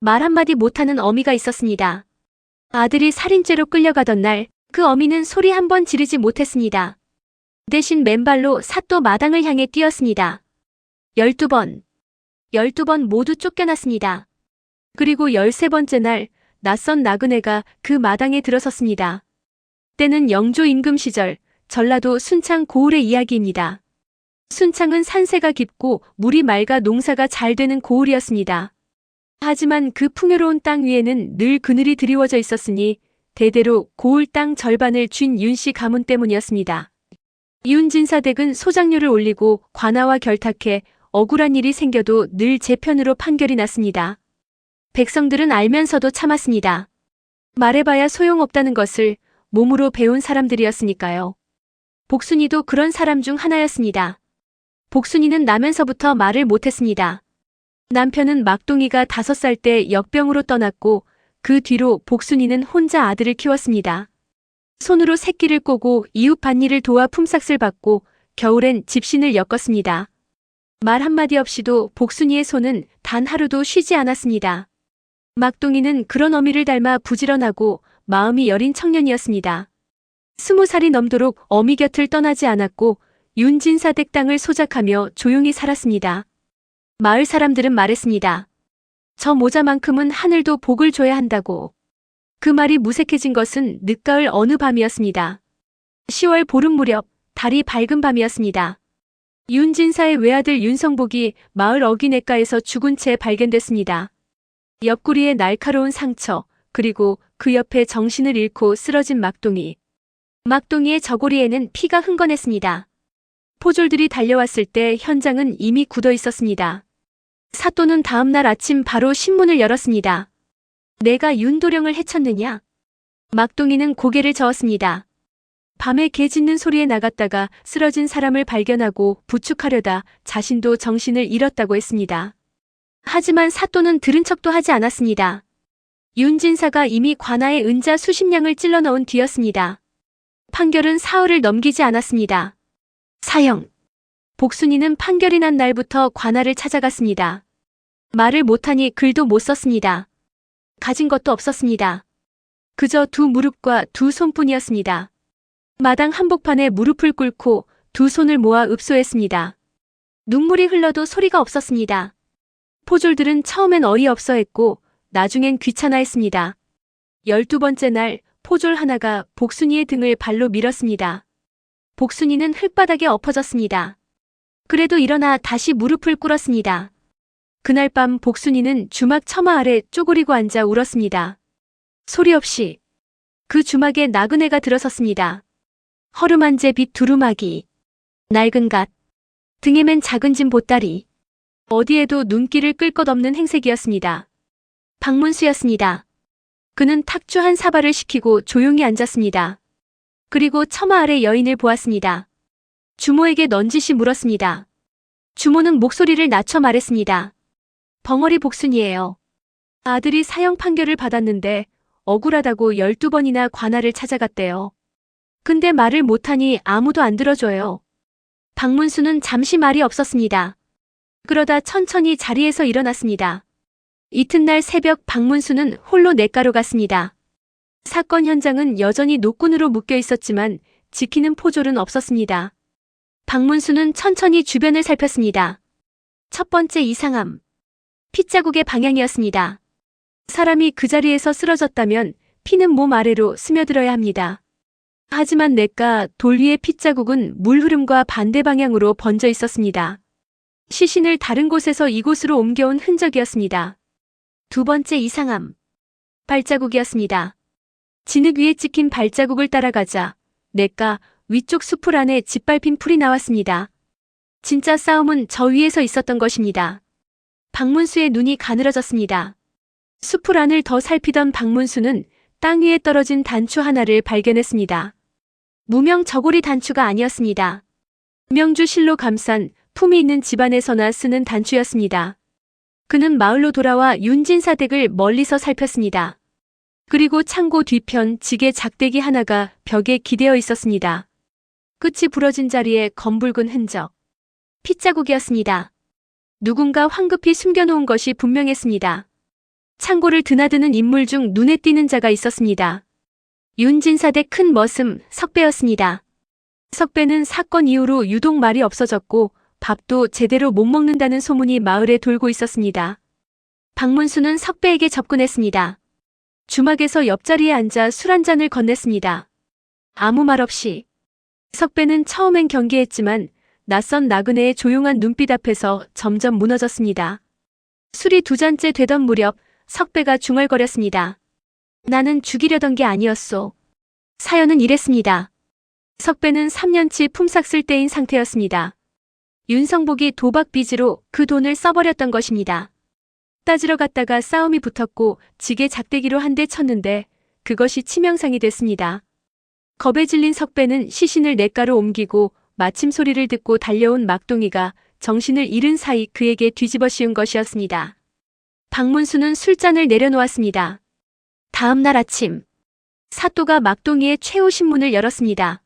말 한마디 못하는 어미가 있었습니다. 아들이 살인죄로 끌려가던 날, 그 어미는 소리 한 번 지르지 못했습니다. 대신 맨발로 사또 마당을 향해 뛰었습니다. 12번. 12번 모두 쫓겨났습니다. 그리고 13번째 날, 낯선 나그네가 그 마당에 들어섰습니다. 때는 영조 임금 시절, 전라도 순창 고을의 이야기입니다. 순창은 산세가 깊고 물이 맑아 농사가 잘 되는 고을이었습니다. 하지만 그 풍요로운 땅 위에는 늘 그늘이 드리워져 있었으니 대대로 고을 땅 절반을 쥔 윤씨 가문 때문이었습니다. 윤진사댁은 소장료를 올리고 관아와 결탁해 억울한 일이 생겨도 늘 제 편으로 판결이 났습니다. 백성들은 알면서도 참았습니다. 말해봐야 소용없다는 것을 몸으로 배운 사람들이었으니까요. 복순이도 그런 사람 중 하나였습니다. 복순이는 나면서부터 말을 못했습니다. 남편은 막동이가 5살 때 역병으로 떠났고 그 뒤로 복순이는 혼자 아들을 키웠습니다. 손으로 새끼를 꼬고 이웃 밭일을 도와 품삯을 받고 겨울엔 집신을 엮었습니다. 말 한마디 없이도 복순이의 손은 단 하루도 쉬지 않았습니다. 막동이는 그런 어미를 닮아 부지런하고 마음이 여린 청년이었습니다. 20살이 넘도록 어미 곁을 떠나지 않았고 윤진사댁 땅을 소작하며 조용히 살았습니다. 마을 사람들은 말했습니다. 저 모자만큼은 하늘도 복을 줘야 한다고. 그 말이 무색해진 것은 늦가을 어느 밤이었습니다. 10월 보름 무렵 달이 밝은 밤이었습니다. 윤진사의 외아들 윤성복이 마을 어귀냇가에서 죽은 채 발견됐습니다. 옆구리에 날카로운 상처, 그리고 그 옆에 정신을 잃고 쓰러진 막동이. 막동이의 저고리에는 피가 흥건했습니다. 포졸들이 달려왔을 때 현장은 이미 굳어 있었습니다. 사또는 다음날 아침 바로 신문을 열었습니다. 내가 윤도령을 해쳤느냐? 막동이는 고개를 저었습니다. 밤에 개 짖는 소리에 나갔다가 쓰러진 사람을 발견하고 부축하려다 자신도 정신을 잃었다고 했습니다. 하지만 사또는 들은 척도 하지 않았습니다. 윤진사가 이미 관아에 은자 수십 냥을 찔러 넣은 뒤였습니다. 판결은 사흘을 넘기지 않았습니다. 사형. 복순이는 판결이 난 날부터 관아를 찾아갔습니다. 말을 못하니 글도 못 썼습니다. 가진 것도 없었습니다. 그저 두 무릎과 두 손뿐이었습니다. 마당 한복판에 무릎을 꿇고 두 손을 모아 읍소했습니다. 눈물이 흘러도 소리가 없었습니다. 포졸들은 처음엔 어이없어 했고 나중엔 귀찮아했습니다. 12번째 날 포졸 하나가 복순이의 등을 발로 밀었습니다. 복순이는 흙바닥에 엎어졌습니다. 그래도 일어나 다시 무릎을 꿇었습니다. 그날 밤 복순이는 주막 처마 아래 쪼그리고 앉아 울었습니다. 소리 없이. 그 주막에 나그네가 들어섰습니다. 허름한 제 빛 두루마기. 낡은 갓. 등에 맨 작은 진 보따리. 어디에도 눈길을 끌 것 없는 행색이었습니다. 박문수였습니다. 그는 탁주 한 사발을 시키고 조용히 앉았습니다. 그리고 처마 아래 여인을 보았습니다. 주모에게 넌지시 물었습니다. 주모는 목소리를 낮춰 말했습니다. 벙어리 복순이에요. 아들이 사형 판결을 받았는데 억울하다고 12번이나 관아를 찾아갔대요. 근데 말을 못하니 아무도 안 들어줘요. 박문수는 잠시 말이 없었습니다. 그러다 천천히 자리에서 일어났습니다. 이튿날 새벽 박문수는 홀로 냇가로 갔습니다. 사건 현장은 여전히 노끈으로 묶여 있었지만 지키는 포졸은 없었습니다. 박문수는 천천히 주변을 살폈습니다. 첫 번째 이상함. 핏자국의 방향이었습니다. 사람이 그 자리에서 쓰러졌다면 피는 몸 아래로 스며들어야 합니다. 하지만 냇가 돌 위의 핏자국은 물 흐름과 반대 방향으로 번져 있었습니다. 시신을 다른 곳에서 이곳으로 옮겨온 흔적이었습니다. 두 번째 이상함. 발자국이었습니다. 진흙 위에 찍힌 발자국을 따라가자 냇가 위쪽 수풀 안에 짓밟힌 풀이 나왔습니다. 진짜 싸움은 저 위에서 있었던 것입니다. 박문수의 눈이 가늘어졌습니다. 수풀 안을 더 살피던 박문수는 땅 위에 떨어진 단추 하나를 발견했습니다. 무명 저고리 단추가 아니었습니다. 명주 실로 감싼 품이 있는 집안에서나 쓰는 단추였습니다. 그는 마을로 돌아와 윤진사 댁을 멀리서 살폈습니다. 그리고 창고 뒤편 지게 작대기 하나가 벽에 기대어 있었습니다. 끝이 부러진 자리에 검붉은 흔적. 핏자국이었습니다. 누군가 황급히 숨겨놓은 것이 분명했습니다. 창고를 드나드는 인물 중 눈에 띄는 자가 있었습니다. 윤진사대 큰 머슴 석배였습니다. 석배는 사건 이후로 유독 말이 없어졌고 밥도 제대로 못 먹는다는 소문이 마을에 돌고 있었습니다. 박문수는 석배에게 접근했습니다. 주막에서 옆자리에 앉아 술 한 잔을 건넸습니다. 아무 말 없이. 석배는 처음엔 경계했지만 낯선 나그네의 조용한 눈빛 앞에서 점점 무너졌습니다. 술이 두 잔째 되던 무렵 석배가 중얼거렸습니다. 나는 죽이려던 게 아니었소. 사연은 이랬습니다. 석배는 3년치 품삯을 떼인 상태였습니다. 윤성복이 도박 빚으로 그 돈을 써버렸던 것입니다. 따지러 갔다가 싸움이 붙었고 지게 작대기로 한 대 쳤는데 그것이 치명상이 됐습니다. 겁에 질린 석배는 시신을 냇가로 옮기고 마침 소리를 듣고 달려온 막동이가 정신을 잃은 사이 그에게 뒤집어 씌운 것이었습니다. 박문수는 술잔을 내려놓았습니다. 다음 날 아침, 사또가 막동이의 최후 신문을 열었습니다.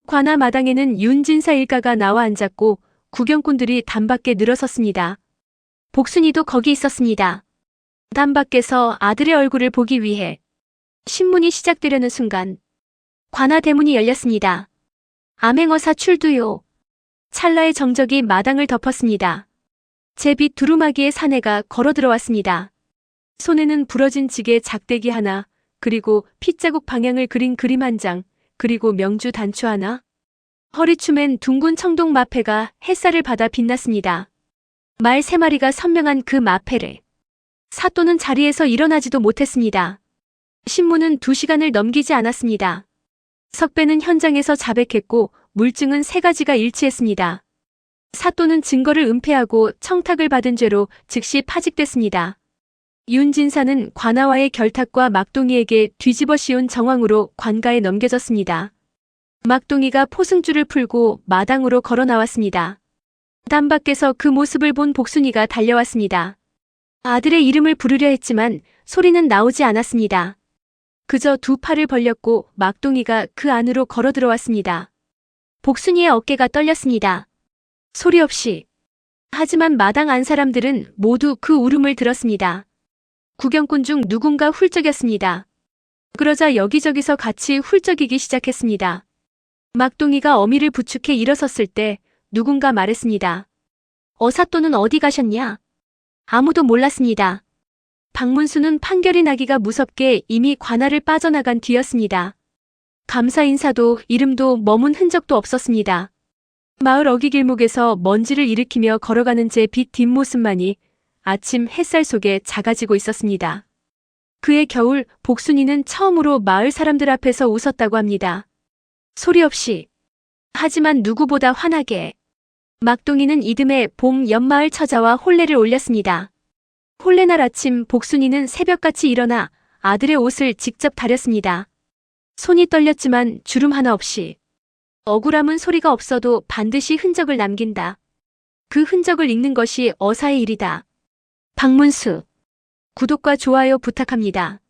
관아 마당에는 윤진사 일가가 나와 앉았고 구경꾼들이 단밖에 늘어섰습니다. 복순이도 거기 있었습니다. 단밖에서 아들의 얼굴을 보기 위해 신문이 시작되려는 순간 관아 대문이 열렸습니다. 암행어사 출두요. 찰나의 정적이 마당을 덮었습니다. 제빛 두루마기의 사내가 걸어 들어왔습니다. 손에는 부러진 지게 작대기 하나, 그리고 핏자국 방향을 그린 그림 한 장, 그리고 명주 단추 하나. 허리춤엔 둥근 청동 마패가 햇살을 받아 빛났습니다. 말 3마리가 선명한 그 마패를 사또는 자리에서 일어나지도 못했습니다. 신문은 2시간을 넘기지 않았습니다. 석배는 현장에서 자백했고 물증은 3가지가 일치했습니다. 사또는 증거를 은폐하고 청탁을 받은 죄로 즉시 파직됐습니다. 윤진사는 관아와의 결탁과 막동이에게 뒤집어 씌운 정황으로 관가에 넘겨졌습니다. 막동이가 포승줄을 풀고 마당으로 걸어 나왔습니다. 담 밖에서 그 모습을 본 복순이가 달려왔습니다. 아들의 이름을 부르려 했지만 소리는 나오지 않았습니다. 그저 2 팔을 벌렸고 막동이가 그 안으로 걸어 들어왔습니다. 복순이의 어깨가 떨렸습니다. 소리 없이. 하지만 마당 안 사람들은 모두 그 울음을 들었습니다. 구경꾼 중 누군가 훌쩍였습니다. 그러자 여기저기서 같이 훌쩍이기 시작했습니다. 막동이가 어미를 부축해 일어섰을 때 누군가 말했습니다. 어사또는 어디 가셨냐? 아무도 몰랐습니다. 박문수는 판결이 나기가 무섭게 이미 관아를 빠져나간 뒤였습니다. 감사 인사도 이름도 머문 흔적도 없었습니다. 마을 어귀길목에서 먼지를 일으키며 걸어가는 제 빛 뒷모습만이 아침 햇살 속에 작아지고 있었습니다. 그해 겨울 복순이는 처음으로 마을 사람들 앞에서 웃었다고 합니다. 소리 없이. 하지만 누구보다 환하게. 막동이는 이듬해 봄 연마을 처자와 혼례를 올렸습니다. 혼례날 아침 복순이는 새벽같이 일어나 아들의 옷을 직접 다렸습니다. 손이 떨렸지만 주름 하나 없이. 억울함은 소리가 없어도 반드시 흔적을 남긴다. 그 흔적을 읽는 것이 어사의 일이다. 박문수. 구독과 좋아요 부탁합니다.